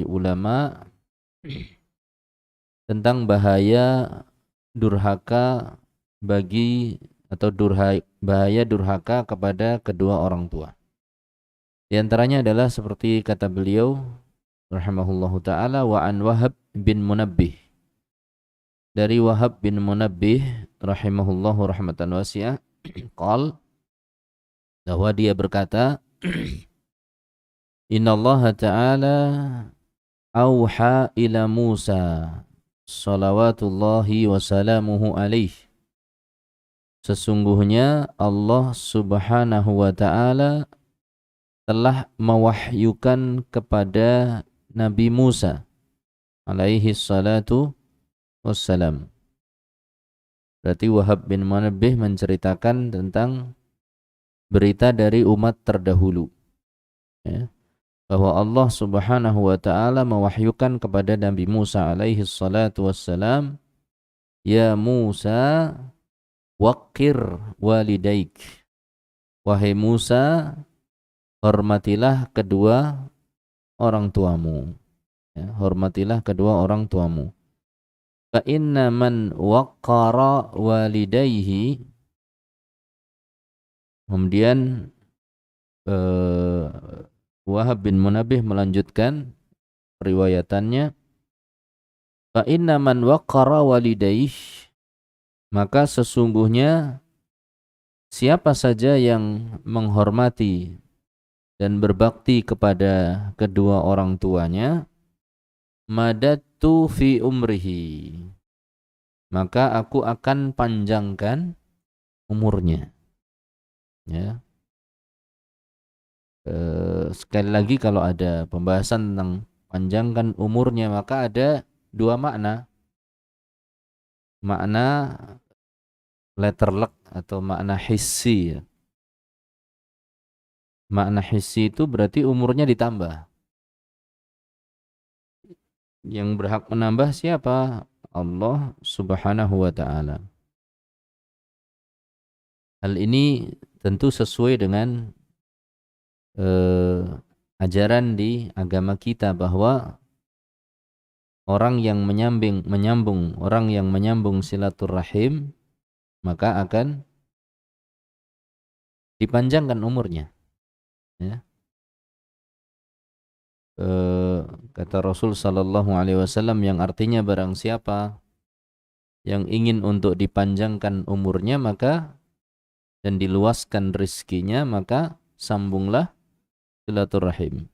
ulama tentang bahaya durhaka bagi atau bahaya durhaka kepada kedua orang tua. Di antaranya adalah seperti kata beliau rahimahullahu taala, wa an Wahab bin Munabbih, dari Wahab bin Munabbih rahimahullahu rahmatan wasi'ah, qal, bahwa dia berkata, innallaha ta'ala auha ila Musa salawatullahi wasalamuhu alaih, sesungguhnya Allah subhanahu wa ta'ala telah mewahyukan kepada Nabi Musa alaihi salatu wassalam. Berarti Wahab bin Munabbih menceritakan tentang berita dari umat terdahulu, ya, bahwa Allah subhanahu wa ta'ala mewahyukan kepada Nabi Musa alaihi salatu wassalam, ya Musa waqir walidaik, wahai Musa, hormatilah kedua orang tuamu, ya, hormatilah kedua orang tuamu. Fa inna man waqqara walidayhi, kemudian Wahab bin Munabbih melanjutkan riwayatannya, fa inna man waqqara walidayhi, maka sesungguhnya siapa saja yang menghormati dan berbakti kepada kedua orang tuanya, madatu fi umrihi, maka aku akan panjangkan umurnya. Ya. Sekali lagi, kalau ada pembahasan tentang panjangkan umurnya, maka ada dua makna. Makna letterlek atau makna hissi. Makna hissi itu berarti umurnya ditambah. Yang berhak menambah siapa? Allah subhanahu wa ta'ala. Hal ini tentu sesuai dengan ajaran di agama kita, bahwa orang yang menyambung silaturahim, maka akan dipanjangkan umurnya, ya. Kata Rasul sallallahu alaihi wasallam, yang artinya barang siapa yang ingin untuk dipanjangkan umurnya maka dan diluaskan rizkinya, maka sambunglah silaturahim.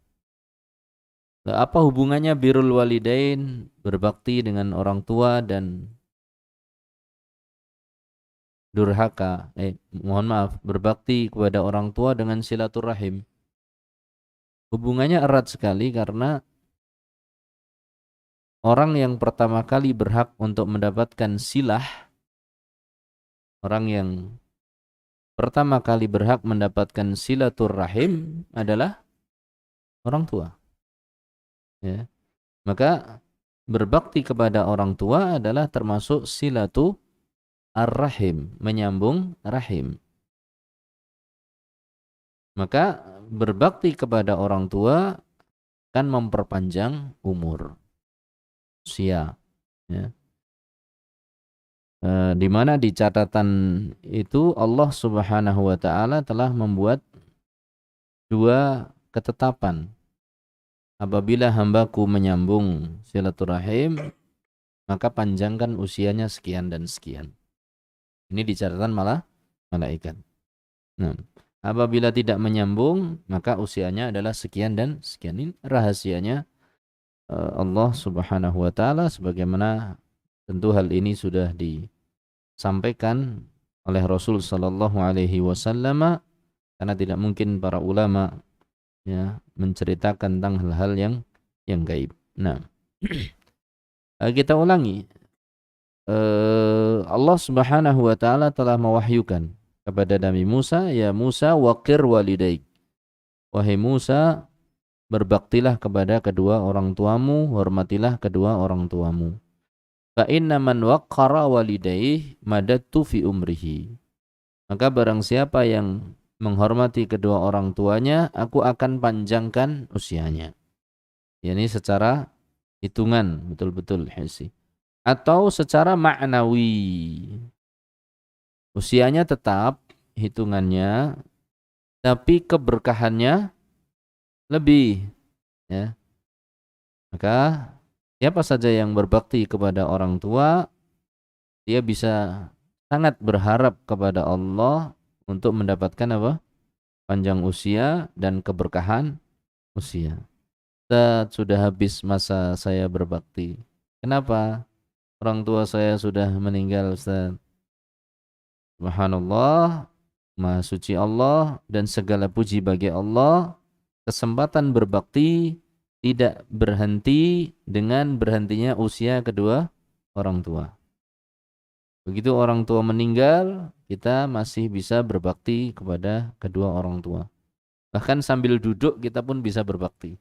Apa hubungannya birrul walidain, berbakti dengan orang tua, dan berbakti kepada orang tua dengan silaturahim? Hubungannya erat sekali, karena orang yang pertama kali berhak untuk mendapatkan silah, orang yang pertama kali berhak mendapatkan silaturahim adalah orang tua. Ya. Maka berbakti kepada orang tua adalah termasuk silatu ar-rahim, menyambung rahim. Maka berbakti kepada orang tua akan memperpanjang umur, usia, ya. Di mana di catatan itu Allah subhanahu wa ta'ala telah membuat dua ketetapan. Apabila hambaku menyambung silaturahim, maka panjangkan usianya sekian dan sekian. Ini di catatan malaikat. Nah, apabila tidak menyambung, maka usianya adalah sekian dan sekian. Ini rahasianya Allah subhanahu wa ta'ala, sebagaimana tentu hal ini sudah disampaikan oleh Rasul sallallahu alaihi wasallam, karena tidak mungkin para ulama, ya, menceritakan tentang hal-hal yang gaib. Nah, kita ulangi. Allah subhanahu wa ta'ala telah mewahyukan kepada Nabi Musa, ya Musa waqir walidaik, wahai Musa, berbaktilah kepada kedua orang tuamu, hormatilah kedua orang tuamu. Fa inna man waqqara walidaih madatu fi umrihi, maka barang siapa yang menghormati kedua orang tuanya, aku akan panjangkan usianya. yakni secara hitungan betul-betul hissi, atau secara ma'nawi. Usianya tetap hitungannya, tapi keberkahannya lebih, ya. Maka siapa saja yang berbakti kepada orang tua, dia bisa sangat berharap kepada Allah untuk mendapatkan apa? Panjang usia dan keberkahan usia. Ustaz, sudah habis masa saya berbakti. Kenapa? Orang tua saya sudah meninggal, Ustaz. Subhanallah, Maha suci Allah dan segala puji bagi Allah. Kesempatan berbakti tidak berhenti dengan berhentinya usia kedua orang tua. Begitu orang tua meninggal, kita masih bisa berbakti kepada kedua orang tua. Bahkan sambil duduk kita pun bisa berbakti.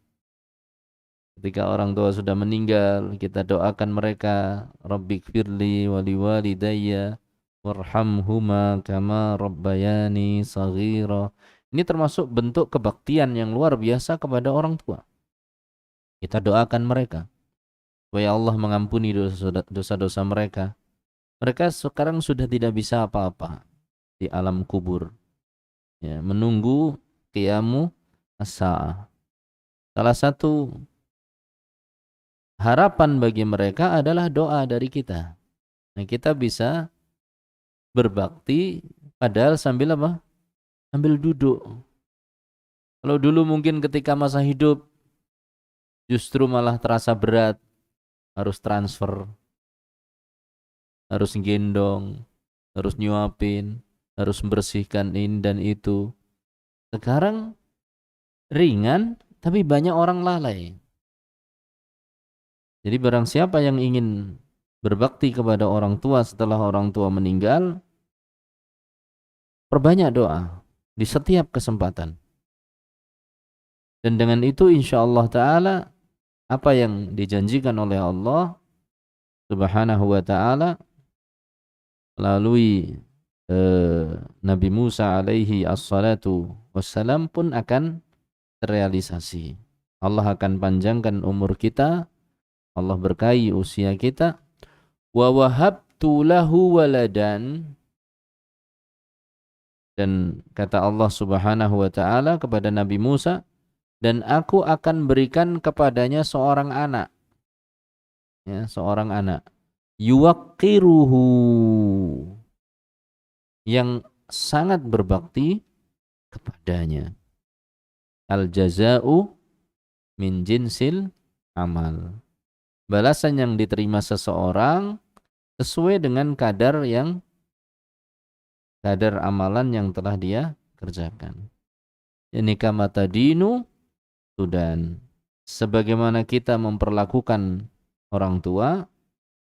Ketika orang tua sudah meninggal, kita doakan mereka, Rabbighfirli wa liwalidayya warhamhuma kama rabbayani shaghira. Ini termasuk bentuk kebaktian yang luar biasa kepada orang tua. Kita doakan mereka supaya Allah mengampuni dosa-dosa mereka. Mereka sekarang sudah tidak bisa apa-apa di alam kubur, ya, menunggu qiyamu as-sa'ah. Salah satu harapan bagi mereka adalah doa dari kita. Nah, kita bisa berbakti padahal sambil apa? Sambil duduk. Kalau dulu mungkin ketika masa hidup justru malah terasa berat, harus transfer, harus gendong, harus nyuapin, harus membersihkan ini dan itu. Sekarang ringan, tapi banyak orang lalai. Jadi barang siapa yang ingin berbakti kepada orang tua setelah orang tua meninggal, perbanyak doa di setiap kesempatan. Dan dengan itu insya Allah Ta'ala apa yang dijanjikan oleh Allah Subhanahu wa Ta'ala melalui Nabi Musa alaihi assalatu wassalam pun akan terrealisasi. Allah akan panjangkan umur kita, Allah berkahi usia kita. Wa wahabtu lahu waladan, dan kata Allah Subhanahu wa Ta'ala kepada Nabi Musa, dan aku akan berikan kepadanya seorang anak, ya, seorang anak, yuwaqqiruhu, yang sangat berbakti kepadanya. Al jaza'u min jinsil amal. Balasan yang diterima seseorang sesuai dengan kadar amalan yang telah dia kerjakan. Ini kama tadinu tudan. Sebagaimana kita memperlakukan orang tua,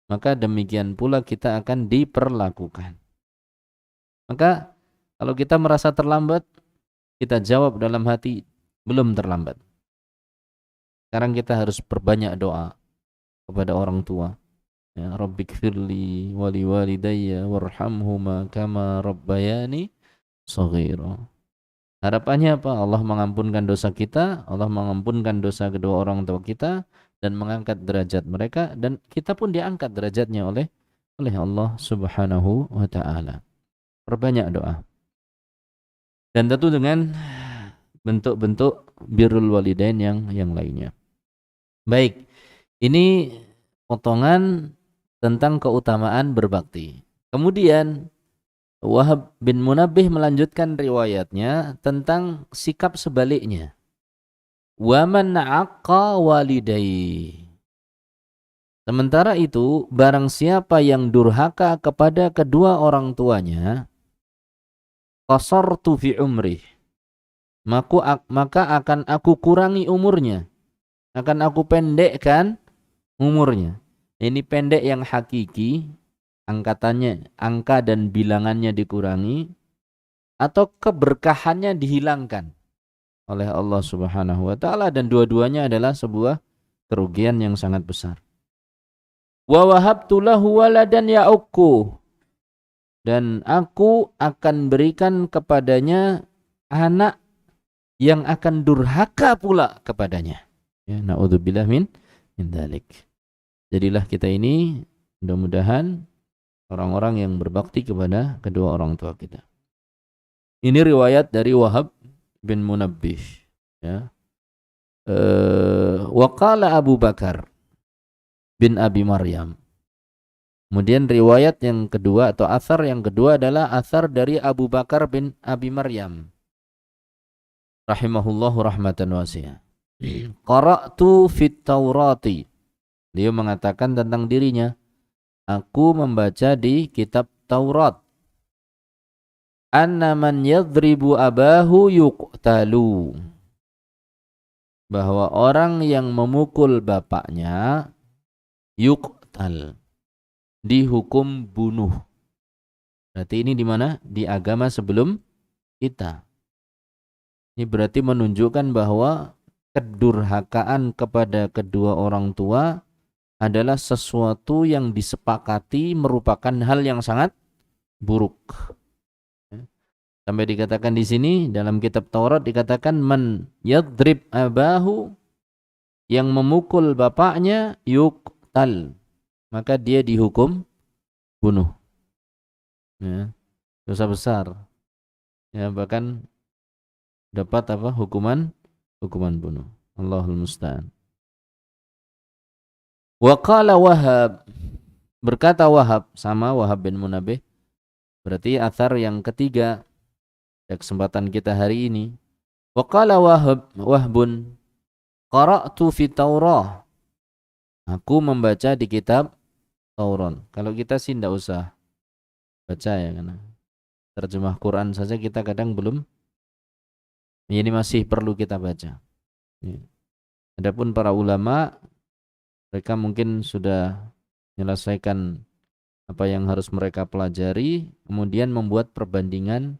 maka demikian pula kita akan diperlakukan. Maka kalau kita merasa terlambat, kita jawab dalam hati, belum terlambat. Sekarang kita harus perbanyak doa kepada orang tua. Ya, Rabbighfirli wa liwalidayya warhamhuma kama rabbayani shaghira. Harapannya apa? Allah mengampunkan dosa kita, Allah mengampunkan dosa kedua orang tua kita, dan mengangkat derajat mereka, dan kita pun diangkat derajatnya oleh Allah Subhanahu wa Ta'ala. Perbanyak doa. Dan tentu dengan bentuk-bentuk birrul walidain yang lainnya. Baik, ini potongan tentang keutamaan berbakti. Kemudian Wahab bin Munabbih melanjutkan riwayatnya tentang sikap sebaliknya. Wa man aqqa walidayhi. Sementara itu, barang siapa yang durhaka kepada kedua orang tuanya, qasartu fi umrih, maka akan aku kurangi umurnya, akan aku pendekkan umurnya. Ini pendek yang hakiki, angkatannya, angka dan bilangannya dikurangi, atau keberkahannya dihilangkan oleh Allah Subhanahu wa Ta'ala, dan dua-duanya adalah sebuah kerugian yang sangat besar. Wa wahabtu lahu waladan ya'uqu, dan aku akan berikan kepadanya anak yang akan durhaka pula kepadanya. Ya, naudzubillah min dzalik. Jadilah kita ini mudah-mudahan orang-orang yang berbakti kepada kedua orang tua kita. Ini riwayat dari Wahab bin Munabbih. Ya. Waqala Abu Bakar bin Abi Maryam. Kemudian riwayat yang kedua atau asar yang kedua adalah asar dari Abu Bakar bin Abi Maryam rahimahullahu rahmatan wasi'ah. Qara'tu fit Taurati. Dia mengatakan tentang dirinya, aku membaca di kitab Taurat. Anna man yadribu abahu yuqtalu. Bahwa orang yang memukul bapaknya yuqtal, dihukum bunuh. Berarti ini di mana? Di agama sebelum kita. Ini berarti menunjukkan bahwa kedurhakaan kepada kedua orang tua adalah sesuatu yang disepakati merupakan hal yang sangat buruk. Sampai dikatakan di sini dalam kitab Taurat dikatakan man yadrib abahu, yang memukul bapaknya yuqtal, maka dia dihukum bunuh. Ya, dosa besar. Ya, bahkan dapat apa? Hukuman bunuh. Allahul musta'an. Wa qala Wahab, berkata Wahab, sama Wahab bin Munabbih. Berarti athar yang ketiga pada kesempatan kita hari ini. Wa qala Wahbun qara'tu fi Taurah. Aku membaca di kitab Taurat. Kalau kita sih tidak usah baca ya, karena terjemah Quran saja kita kadang belum. Ini masih perlu kita baca. Adapun para ulama, mereka mungkin sudah menyelesaikan apa yang harus mereka pelajari, kemudian membuat perbandingan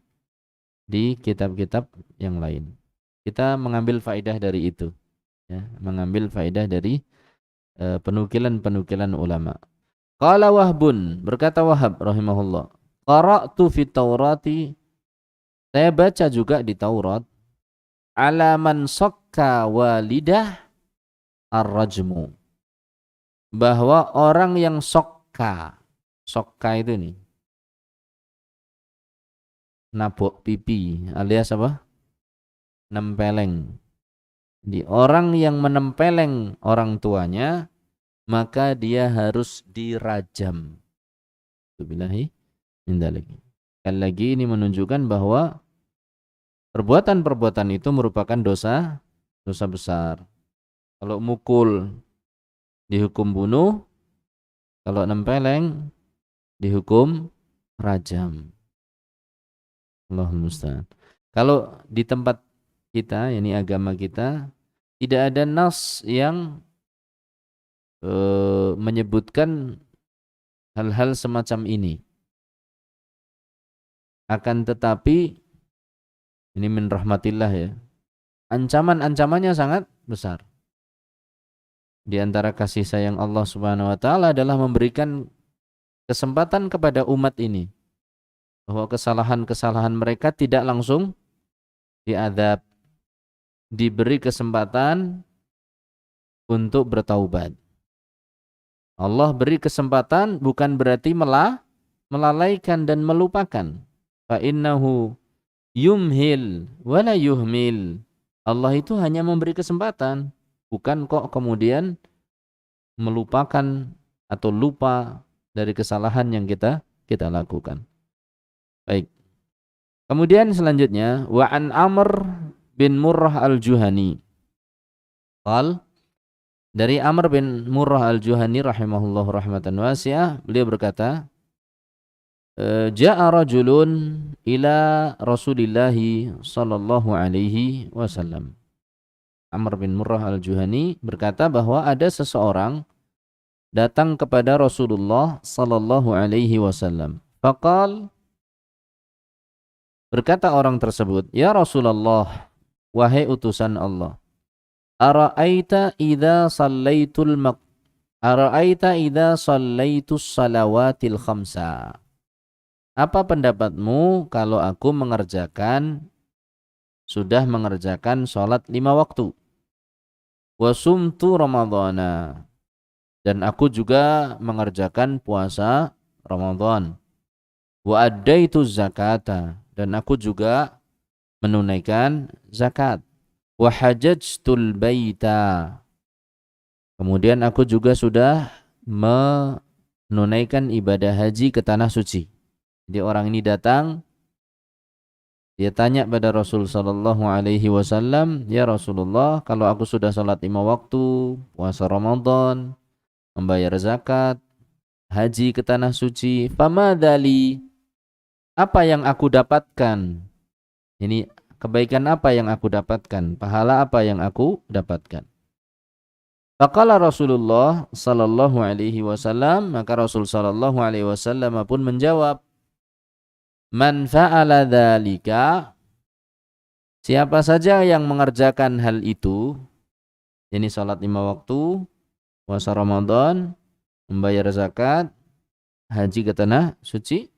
di kitab-kitab yang lain. Kita mengambil faedah dari itu, ya, mengambil faedah dari penukilan-penukilan ulama. Qala Wahbun, berkata Wahab rahimahullah, qara'tu fi Taurati, saya baca juga di Taurat, ala man sakka walidah ar-rajmu, bahwa orang yang sokka itu nih nabok pipi alias apa? Nempeleng. Di orang yang menempeleng orang tuanya, maka dia harus dirajam. Billahi min dzalik. Sekali lagi ini menunjukkan bahwa perbuatan-perbuatan itu merupakan dosa besar. Kalau mukul dihukum bunuh, kalau nempeleng dihukum rajam. Allahul musta'an. Kalau di tempat kita, yakni agama kita, tidak ada nas yang menyebutkan hal-hal semacam ini. Akan tetapi ini min rahmatillah ya, ancaman-ancamannya sangat besar. Di antara kasih sayang Allah Subhanahu wa taala adalah memberikan kesempatan kepada umat ini bahwa kesalahan-kesalahan mereka tidak langsung diazab, diberi kesempatan untuk bertaubat. Allah beri kesempatan bukan berarti melalaikan dan melupakan. Fa innahu yumhil wala yuhmil. Allah itu hanya memberi kesempatan, bukan kok kemudian melupakan atau lupa dari kesalahan yang kita lakukan. Baik. Kemudian selanjutnya wa an Amr bin Murrah al-Juhani. Qal, dari Amr bin Murrah al-Juhani rahimahullahu rahmatan wasi'ah, beliau berkata, ja'a rajulun ila Rasulillah sallallahu alaihi wasallam. Amr bin Murrah al-Juhani berkata bahwa ada seseorang datang kepada Rasulullah sallallahu alaihi wasallam. Faqal, berkata orang tersebut, ya Rasulullah, wahai utusan Allah, ara'aita idza sallaitus salawatil khamsa. Apa pendapatmu kalau aku sudah mengerjakan sholat 5 waktu? wa sumtu ramadhana, dan aku juga mengerjakan puasa Ramadan. Wa addaitu zakata, dan aku juga menunaikan zakat. Wa hajajtul baita, kemudian aku juga sudah menunaikan ibadah haji ke tanah suci. Jadi orang ini datang, dia tanya pada Rasul sallallahu alaihi wasallam, "Ya Rasulullah, kalau aku sudah salat 5 waktu, puasa Ramadan, membayar zakat, haji ke tanah suci, famadali, apa yang aku dapatkan? Ini kebaikan apa yang aku dapatkan? Pahala apa yang aku dapatkan?" Faqala Rasulullah sallallahu alaihi wasallam, maka Rasul sallallahu alaihi wasallam pun menjawab, "Man fa'ala dzalika," siapa saja yang mengerjakan hal itu, ini salat 5 waktu, puasa Ramadan, membayar zakat, haji ke tanah suci,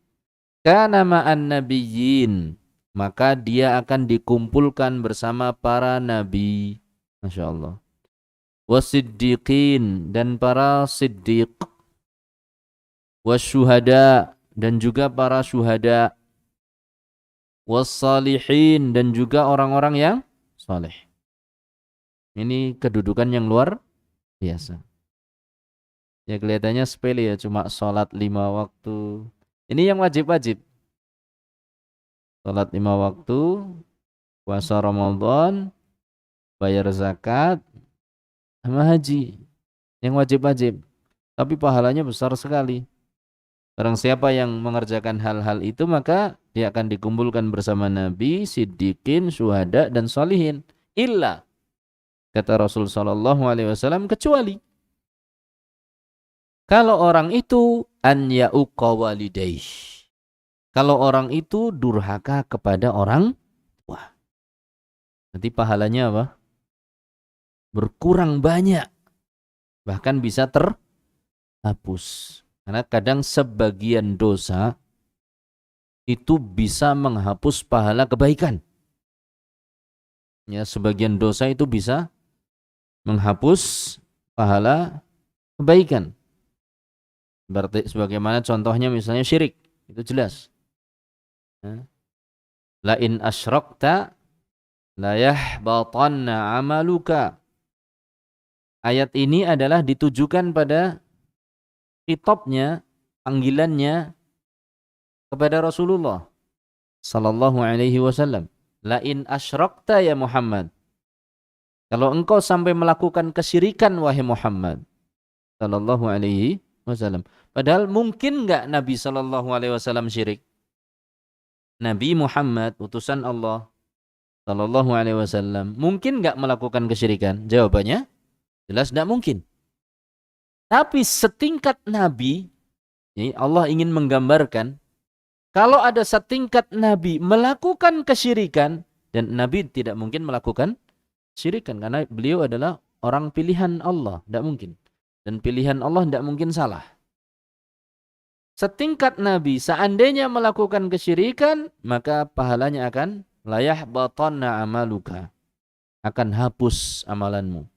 kana ma'an nabiyyin, maka dia akan dikumpulkan bersama para nabi. Masya Allah. Wasiddiqin, dan para siddiq. Wasyuhada, dan juga para syuhada. Wassalihin, dan juga orang-orang yang saleh. Ini kedudukan yang luar biasa. Ya kelihatannya sepele ya, cuma sholat 5 waktu. Ini yang wajib-wajib. Sholat 5 waktu, puasa Ramadan, bayar zakat, sama haji. Yang wajib-wajib. Tapi pahalanya besar sekali. Barang siapa yang mengerjakan hal-hal itu, maka dia akan dikumpulkan bersama Nabi, Siddiqin, Syuhada, dan Sholihin. Illa, kata Rasul sallallahu alaihi wasallam, kecuali kalau orang itu an ya'uqa walidayh, kalau orang itu durhaka kepada orang tua, nanti pahalanya apa? Berkurang banyak, bahkan bisa terhapus. Karena kadang sebagian dosa itu bisa menghapus pahala kebaikan. Ya, sebagian dosa itu bisa menghapus pahala kebaikan. Berarti sebagaimana contohnya misalnya syirik, itu jelas. La in asyrakta la yahbatanna amaluka. Ayat ini adalah ditujukan pada khitabnya, panggilannya kepada Rasulullah sallallahu alaihi wasallam. La in asyrakta ya Muhammad, kalau engkau sampai melakukan kesyirikan wahai Muhammad sallallahu alaihi wasallam. Padahal mungkin enggak Nabi sallallahu alaihi wasallam syirik? Nabi Muhammad utusan Allah sallallahu alaihi wasallam mungkin enggak melakukan kesyirikan? Jawabannya jelas enggak mungkin. Tapi setingkat Nabi, ini Allah ingin menggambarkan kalau ada setingkat Nabi melakukan kesyirikan, dan Nabi tidak mungkin melakukan syirikan karena beliau adalah orang pilihan Allah, tidak mungkin. Dan pilihan Allah tidak mungkin salah. Setingkat Nabi seandainya melakukan kesyirikan, maka pahalanya akan la yahbatanna amaluka, akan hapus amalanmu.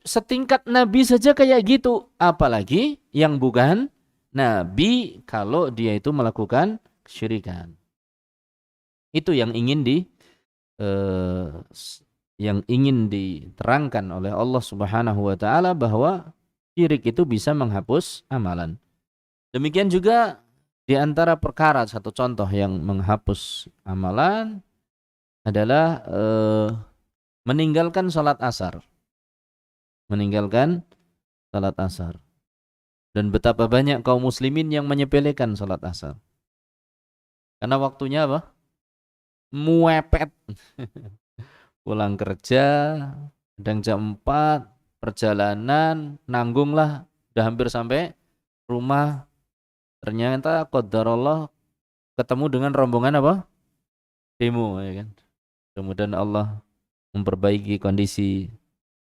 Setingkat Nabi saja kayak gitu, apalagi yang bukan Nabi kalau dia itu melakukan kesyirikan. Itu yang ingin diterangkan oleh Allah Subhanahu wa taala, bahwa syirik itu bisa menghapus amalan. Demikian juga di antara perkara, satu contoh yang menghapus amalan adalah meninggalkan salat asar. Meninggalkan salat asar. Dan betapa banyak kaum muslimin yang menyepelekan salat asar. Karena waktunya apa? Muepet. Pulang kerja, kadang jam 4, perjalanan, nanggunglah, udah hampir sampai rumah. Ternyata qadarullah ketemu dengan rombongan apa? Demo, ya kan? Kemudian Allah memperbaiki kondisi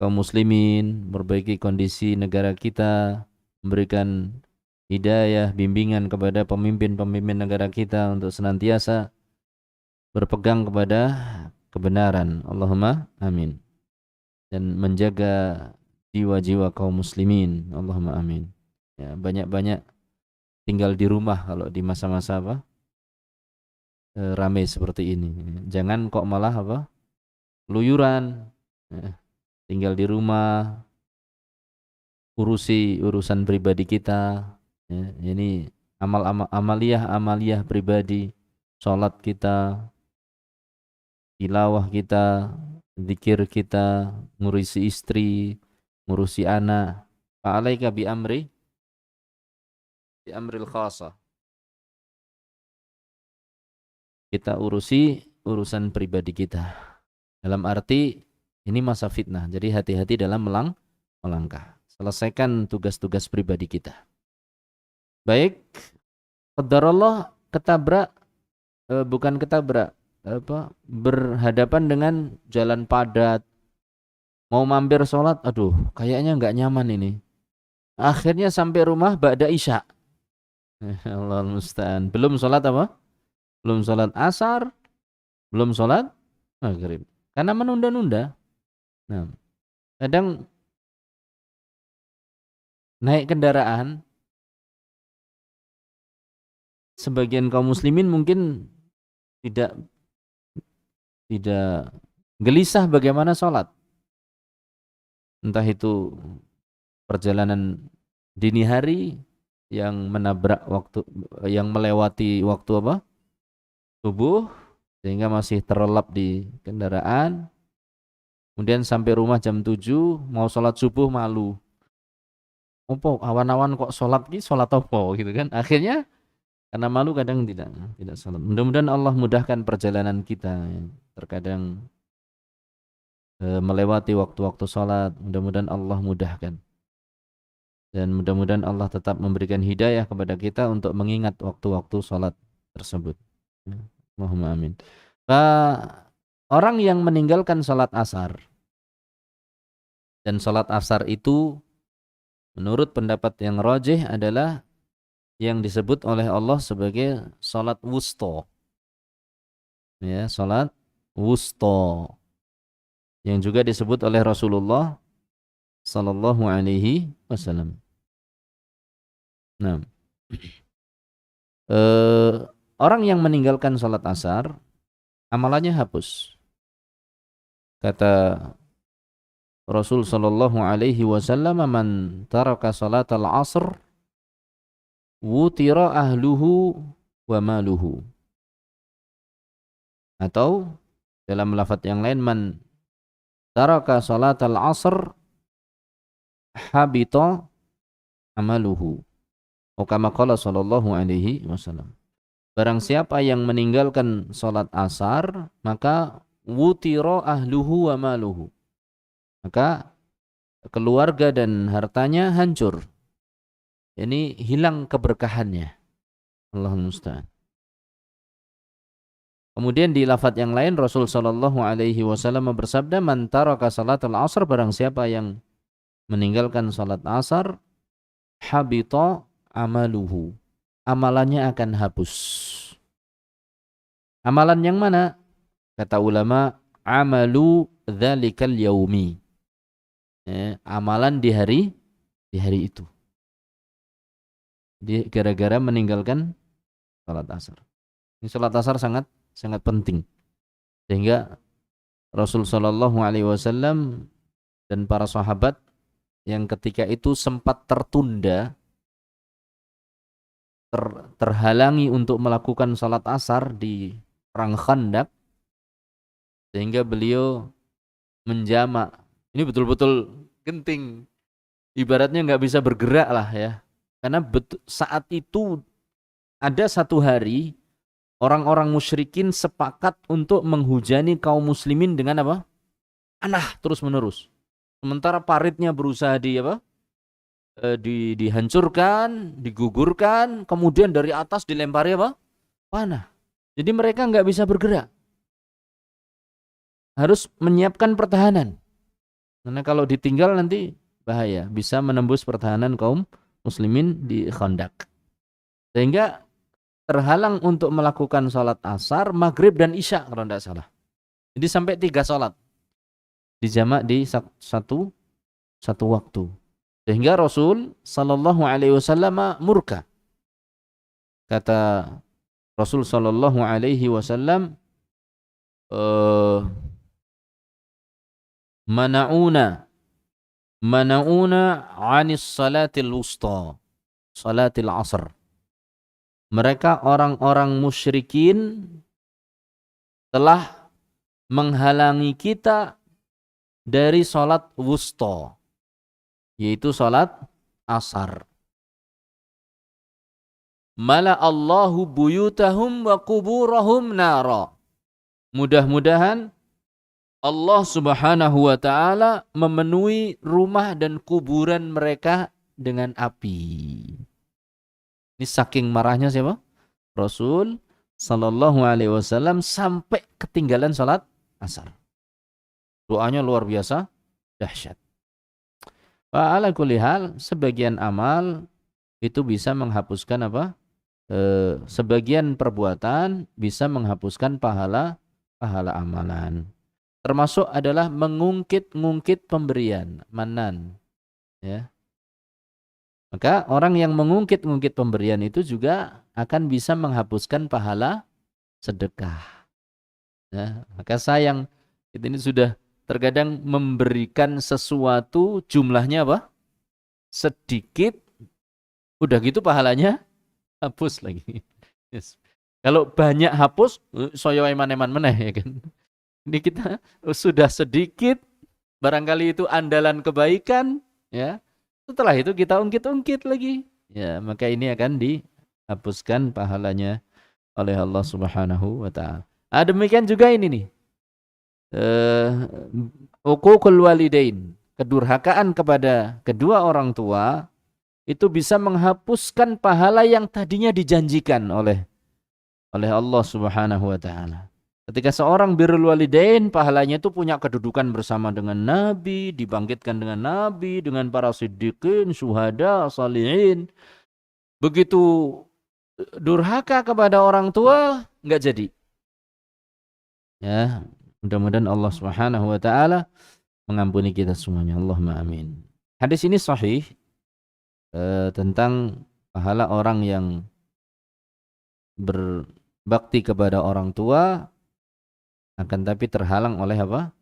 kaum muslimin, memperbaiki kondisi negara kita, memberikan hidayah, bimbingan kepada pemimpin-pemimpin negara kita untuk senantiasa berpegang kepada kebenaran. Allahumma amin. dan menjaga jiwa-jiwa kaum muslimin. Allahumma amin. Ya, banyak-banyak tinggal di rumah kalau di masa-masa ramai seperti ini. Jangan kok malah keluyuran. Ya, tinggal di rumah, urusi urusan pribadi kita. Ya, ini amaliyah pribadi, sholat kita, tilawah kita, zikir kita, ngurusi istri, ngurusi anak. Fa'alaika bi amril khasah. Kita urusi urusan pribadi kita. Dalam arti ini masa fitnah. Jadi hati-hati dalam melangkah. Selesaikan tugas-tugas pribadi kita. Baik, qadarullah bukan ketabrak, berhadapan dengan jalan padat, mau mampir sholat, aduh kayaknya nggak nyaman ini. Akhirnya sampai rumah ba'da isya. Allah musta'an. Belum sholat apa? Belum sholat asar, belum sholat maghrib. Karena menunda-nunda. Nah, kadang naik kendaraan, sebagian kaum muslimin mungkin tidak gelisah bagaimana sholat. Entah itu perjalanan dini hari yang menabrak waktu, yang melewati waktu subuh, sehingga masih terlelap di kendaraan. Kemudian sampai rumah jam 7, mau sholat subuh malu. Opo awan-awan kok sholat opo gitu kan. Akhirnya karena malu kadang tidak sholat. Mudah-mudahan Allah mudahkan perjalanan kita. Terkadang melewati waktu-waktu sholat, mudah-mudahan Allah mudahkan. Dan mudah-mudahan Allah tetap memberikan hidayah kepada kita untuk mengingat waktu-waktu sholat tersebut. Allahumma amin. Orang yang meninggalkan sholat asar, dan sholat asar itu menurut pendapat yang rajih adalah yang disebut oleh Allah sebagai sholat wusta. Ya, sholat wusta. Yang juga disebut oleh Rasulullah sallallahu alaihi wasallam. Nah, orang yang meninggalkan sholat asar, amalannya hapus. Kata Rasul sallallahu alaihi wasallam, "Man taraka salatal asr wutira ahluhu wa maluhu." Atau dalam lafaz yang lain, "Man taraka salatal asr habita amaluhu." Atau kama qala sallallahu alaihi wasallam. Barang siapa yang meninggalkan salat asar, maka wutira ahluhu wa maluhu. Maka keluarga dan hartanya hancur. Ini hilang keberkahannya. Allahumma musta'an. Kemudian di lafaz yang lain Rasul sallallahu alaihi wasallam bersabda, "Man taraka salatal asr," barang siapa yang meninggalkan salat asar, habita amaluhu. Amalannya akan hapus. Amalan yang mana? Kata ulama, amalu dzalikal yaumi. Amalan di hari itu. Gara-gara meninggalkan salat asar. Ini salat asar sangat penting. Sehingga Rasul sallallahu alaihi wasallam dan para sahabat yang ketika itu sempat tertunda, terhalangi untuk melakukan salat asar di perang Khandaq, sehingga beliau menjamak. Ini betul-betul genting. Ibaratnya nggak bisa bergerak lah ya. Karena saat itu ada satu hari orang-orang musyrikin sepakat untuk menghujani kaum muslimin dengan apa? Panah terus menerus. Sementara paritnya berusaha dihancurkan, digugurkan, kemudian dari atas dilempari apa? Panah. Jadi mereka nggak bisa bergerak. Harus menyiapkan pertahanan. Karena kalau ditinggal nanti bahaya, bisa menembus pertahanan kaum muslimin di Khandaq. Sehingga terhalang untuk melakukan sholat asar, maghrib dan isya kalau tidak salah. Jadi sampai 3 sholat. dijamak di satu waktu. Sehingga Rasul sallallahu alaihi wasallam murka. Kata Rasul sallallahu alaihi wasallam, mana'una 'anis salatil wusta, salatil asr. Mereka orang-orang musyrikin telah menghalangi kita dari salat wusta, yaitu salat asar. Mala Allahu buyutahum wa kuburahum nara. Mudah-mudahan Allah Subhanahu wa taala memenuhi rumah dan kuburan mereka dengan api. Ini saking marahnya siapa? Rasul sallallahu alaihi wasallam sampai ketinggalan salat asar. Doanya luar biasa dahsyat. Wa ala kulli hal, sebagian amal itu bisa menghapuskan apa? Sebagian perbuatan bisa menghapuskan pahala amalan. Termasuk adalah mengungkit-ungkit pemberian, manan. Ya. Maka orang yang mengungkit-ungkit pemberian itu juga akan bisa menghapuskan pahala sedekah. Ya. Maka sayang, kita ini sudah terkadang memberikan sesuatu jumlahnya apa? Sedikit, udah gitu pahalanya hapus lagi. Yes. Kalau banyak hapus, soyo eman-eman meneh ya kan. Ini kita sudah sedikit, barangkali itu andalan kebaikan, ya. Setelah itu kita ungkit-ungkit lagi. Ya, maka ini akan dihapuskan pahalanya oleh Allah Subhanahu wa taala. Demikian juga ini nih. Uququl walidain, kedurhakaan kepada kedua orang tua itu bisa menghapuskan pahala yang tadinya dijanjikan oleh Allah Subhanahu wa taala. Ketika seorang birrul walidain, pahalanya itu punya kedudukan bersama dengan Nabi, dibangkitkan dengan Nabi, dengan para siddiqin, syuhada, salihin. Begitu durhaka kepada orang tua, enggak jadi. Ya, mudah-mudahan Allah Subhanahu wa taala mengampuni kita semuanya. Allahumma amin. Hadis ini sahih tentang pahala orang yang berbakti kepada orang tua, akan tapi terhalang oleh apa?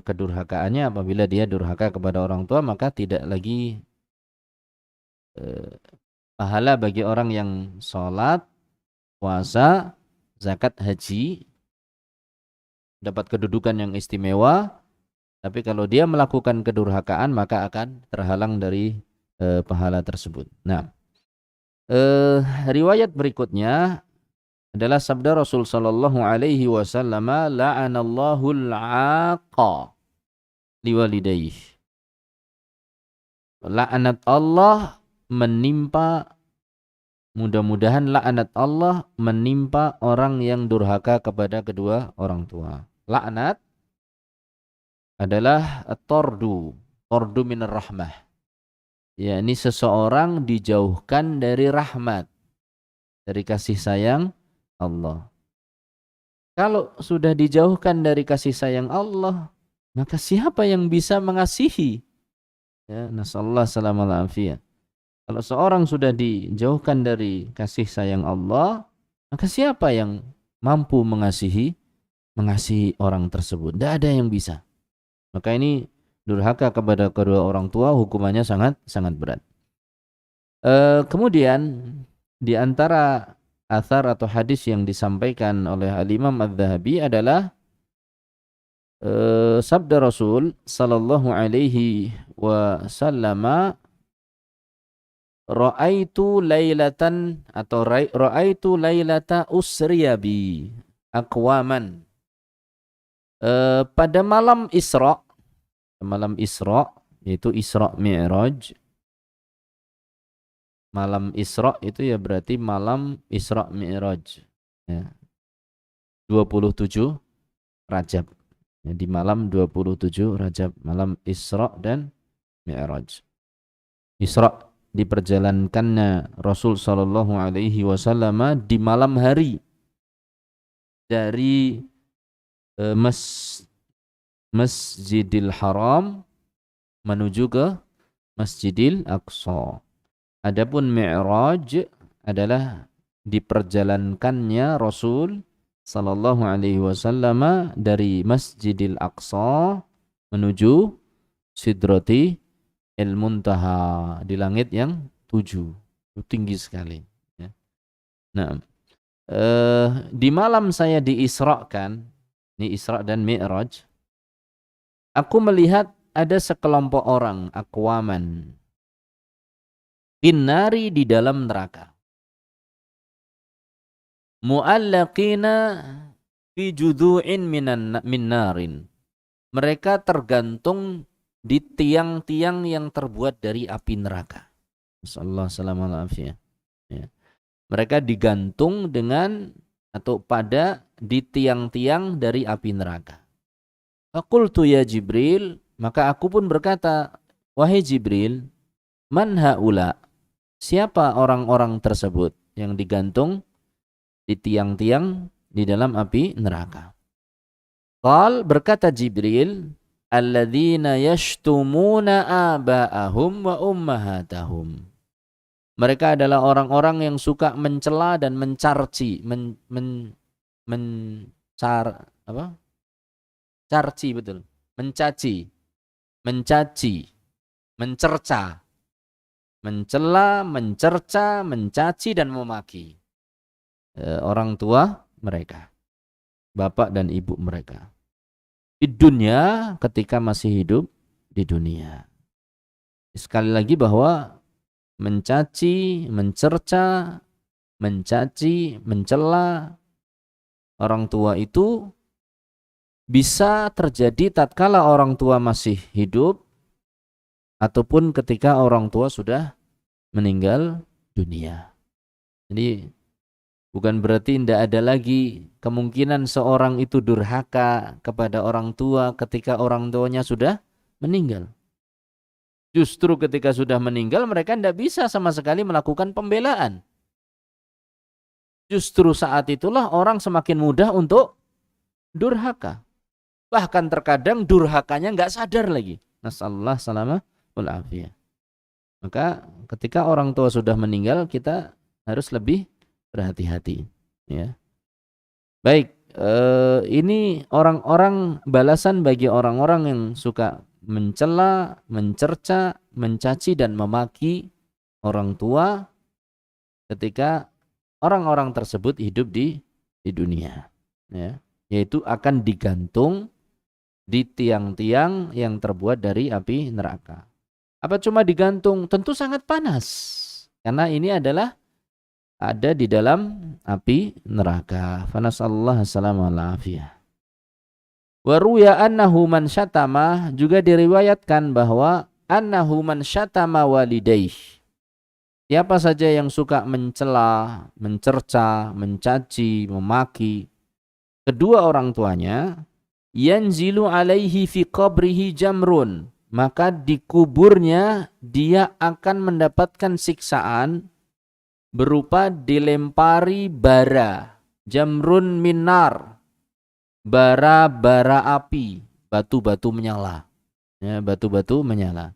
Kedurhakaannya. Apabila dia durhaka kepada orang tua, maka tidak lagi pahala bagi orang yang sholat, puasa, zakat, haji, dapat kedudukan yang istimewa. Tapi kalau dia melakukan kedurhakaan, maka akan terhalang dari pahala tersebut. Nah, riwayat berikutnya adalah sabda Rasul sallallahu alaihi wasallam, la'anallahu al-'aqa liwalidayhi. Laknat Allah menimpa, mudah-mudahan laknat Allah menimpa orang yang durhaka kepada kedua orang tua. Laknat adalah at-tardu minar rahmah. Ya, ini seseorang dijauhkan dari rahmat, dari kasih sayang Allah. Kalau sudah dijauhkan dari kasih sayang Allah, maka siapa yang bisa mengasihi? Ya, nasallahu salamal afiyah. Kalau seorang sudah dijauhkan dari kasih sayang Allah, maka siapa yang mampu mengasihi orang tersebut? Tidak ada yang bisa. Maka ini durhaka kepada kedua orang tua hukumannya sangat berat. Kemudian di antara athar atau hadis yang disampaikan oleh Al-Imam Adz-Dzahabi adalah sabda Rasul sallallahu alaihi wasallam, ra'aitu lailatan atau ra'aitu lailata usriya bi aqwaman. Pada malam Isra, yaitu Isra Mi'raj. Malam Isra itu ya berarti malam Isra Mi'raj. Ya. 27 Rajab. Ya, di malam 27 Rajab, malam Isra dan Mi'raj. Isra diperjalankannya Rasul sallallahu alaihi wasallam di malam hari dari Masjidil Haram menuju ke Masjidil Aqsa. Adapun Mi'raj adalah diperjalankannya Rasul sallallahu alaihi wasallam dari Masjidil Aqsa menuju Sidrati Al-Muntaha di langit yang 7. Itu tinggi sekali ya. Nah, di malam saya diisrakan, ini Isra dan Mi'raj, aku melihat ada sekelompok orang, aqwaman, finnari di dalam neraka. Mu'allaqina fi judu'in min narin. Mereka tergantung di tiang-tiang yang terbuat dari api neraka. Sallallahu alaihi wasallam. Ya. Mereka digantung dengan atau pada di tiang-tiang dari api neraka. Faqultu ya Jibril, maka aku pun berkata, wahai Jibril, man haula? Siapa orang-orang tersebut yang digantung di tiang-tiang di dalam api neraka? Qal, berkata Jibril, alladzina yashtumuna aba'ahum wa ummahatahum. Mereka adalah orang-orang yang suka mencela dan mencarci, carci betul, mencaci, mencerca, mencela, mencerca, mencaci dan memaki orang tua mereka, bapak dan ibu mereka di dunia ketika masih hidup di dunia. Sekali lagi bahwa mencaci, mencerca, mencaci, mencela orang tua itu bisa terjadi tatkala orang tua masih hidup ataupun ketika orang tua sudah meninggal dunia. Jadi bukan berarti tidak ada lagi kemungkinan seorang itu durhaka kepada orang tua ketika orang tuanya sudah meninggal. Justru ketika sudah meninggal mereka tidak bisa sama sekali melakukan pembelaan. Justru saat itulah orang semakin mudah untuk durhaka. Bahkan terkadang durhakanya nggak sadar lagi. Nasallallahu salamah wal afiyah. Maka ketika orang tua sudah meninggal kita harus lebih berhati-hati ya. Baik, ini orang-orang balasan bagi orang-orang yang suka mencela, mencerca, mencaci dan memaki orang tua ketika orang-orang tersebut hidup di dunia ya, yaitu akan digantung di tiang-tiang yang terbuat dari api neraka. Apa cuma digantung? Tentu sangat panas. Karena ini adalah ada di dalam api neraka. Fanasallahu salamah al-afiyah. Wa ruya annahu man syatama, juga diriwayatkan bahwa annahu man syatama walidaih. Siapa saja yang suka mencela, mencerca, mencaci, memaki kedua orang tuanya, yanzilu alaihi fi qabrihi jamrun, maka di kuburnya dia akan mendapatkan siksaan berupa dilempari bara, jamrun minar, bara api, batu-batu menyala. Ya, batu-batu menyala.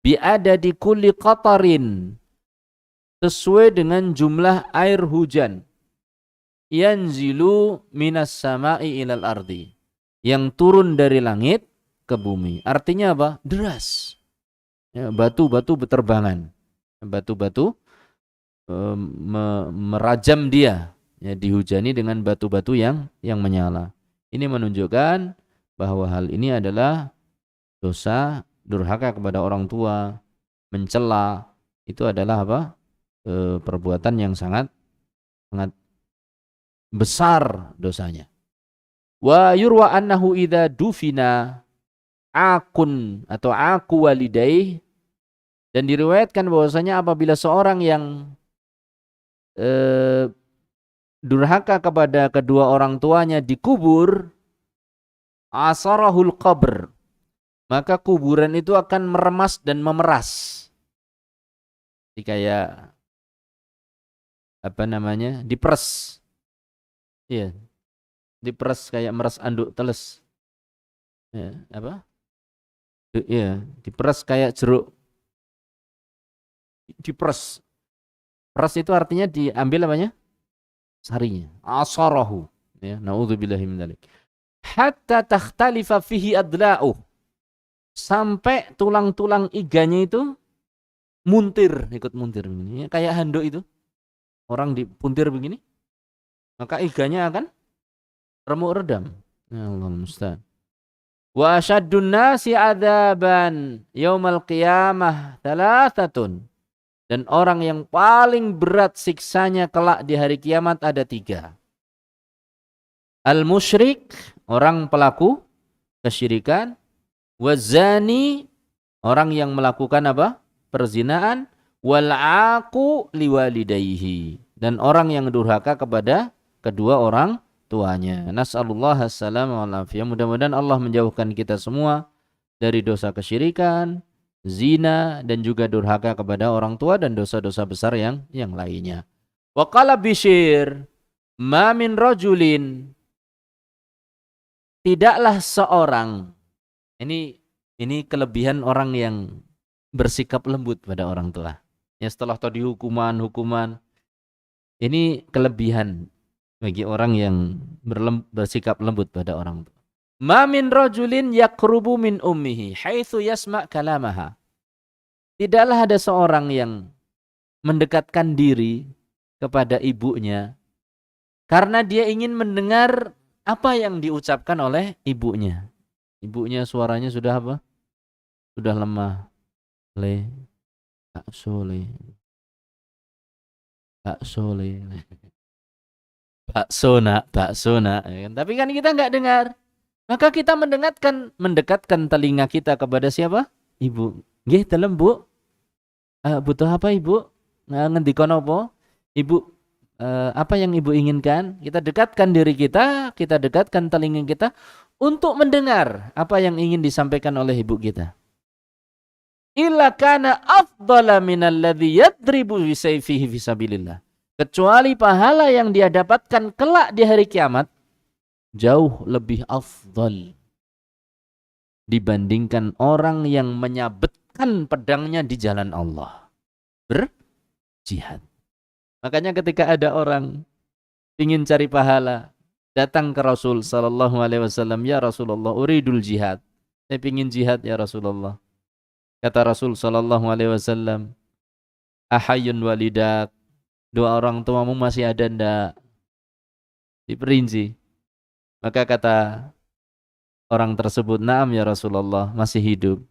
Biada di kulli qatarin, sesuai dengan jumlah air hujan. Yanzilu minas sama'i ilal ardi, yang turun dari langit ke bumi. Artinya apa? Deras. Ya, batu-batu berterbangan. Batu-batu merajam dia. Ya, dihujani dengan batu-batu yang menyala. Ini menunjukkan bahwa hal ini adalah dosa durhaka kepada orang tua, mencela, itu adalah apa? Perbuatan yang sangat besar dosanya. Wa yurwa annahu idza dufina akun atau aku walidai, dan diriwayatkan bahwasanya apabila seorang yang durhaka kepada kedua orang tuanya dikubur, asarahul qabr, maka kuburan itu akan meremas dan memeras. Jadi kayak apa namanya? Diperes. Iya. Diperes kayak meres anduk teles. Ya, apa? Ya, diperas kayak jeruk. Diperas. Peras itu artinya diambil apanya? Sarinya. Asarahu. Ya, naudzubillahi min dzalik. Hatta takhtalifa fihi adla'u. Sampai tulang-tulang iganya itu muntir, ikut muntir begini. Ya, kayak handuk itu. Orang dipuntir begini, maka iganya akan remuk redam. Ya Allah musta'an. Wa asyaddun nasi adzaban yaumal qiyamah thalathatun. Dan orang yang paling berat siksanya kelak di hari kiamat ada 3. Al-musyrik, orang pelaku kesyirikan. Wazani, orang yang melakukan apa? Perzinaan. Wal'aqu liwalidayhi, dan orang yang durhaka kepada kedua orang tuanya. Nas'alullah as-salamah wal afiyah. Mudah-mudahan Allah menjauhkan kita semua dari dosa kesyirikan, zina, dan juga durhaka kepada orang tua dan dosa-dosa besar yang lainnya. Wa qala Bishr, ma min rajulin, tidaklah seorang, ini kelebihan orang yang bersikap lembut pada orang tua. Ya, setelah tadi hukuman, ini kelebihan bagi orang yang bersikap lembut pada orang tua. Ma min rajulin yaqrubu min ummihi haitsu yasma' kalamaha. Tidaklah ada seorang yang mendekatkan diri kepada ibunya karena dia ingin mendengar apa yang diucapkan oleh ibunya. Ibunya suaranya sudah apa? Sudah lemah. Bakso nak, ya kan? Tapi kan kita nggak dengar. Maka kita mendekatkan telinga kita kepada siapa? Ibu. Nggih, telem Bu. Butuh apa Ibu? Ngendikon apa? Ibu, apa yang Ibu inginkan? Kita dekatkan diri kita dekatkan telinga kita untuk mendengar apa yang ingin disampaikan oleh ibu kita. Illa kana afdala minalladzi yadribu bisayfihi fisabilillah. Kecuali pahala yang dia dapatkan kelak di hari kiamat jauh lebih afdal dibandingkan orang yang menyabetkan pedangnya di jalan Allah, berjihad. Makanya ketika ada orang ingin cari pahala, datang ke Rasul sallallahu alaihi wasallam, "Ya Rasulullah, uridul jihad." Saya ingin jihad ya Rasulullah. Kata Rasul sallallahu alaihi wasallam, "Ahayyun walidak?" Dua orang tuamu masih ada ndak? Diperinci. Maka kata orang tersebut, "Na'am ya Rasulullah, masih hidup."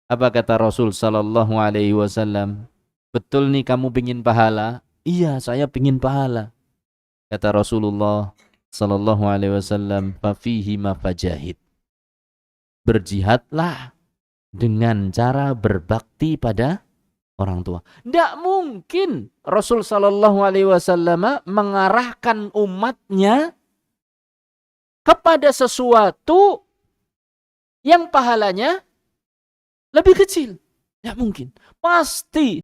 Apa kata Rasul sallallahu alaihi wasallam? "Betul nih kamu pingin pahala?" "Iya, saya pingin pahala." Kata Rasulullah sallallahu alaihi wasallam, "Fa fihi ma fajahid." Berjihadlah dengan cara berbakti pada orang tua. Tidak mungkin Rasul sallallahu alaihi wasallam mengarahkan umatnya kepada sesuatu yang pahalanya lebih kecil. Tidak mungkin. Pasti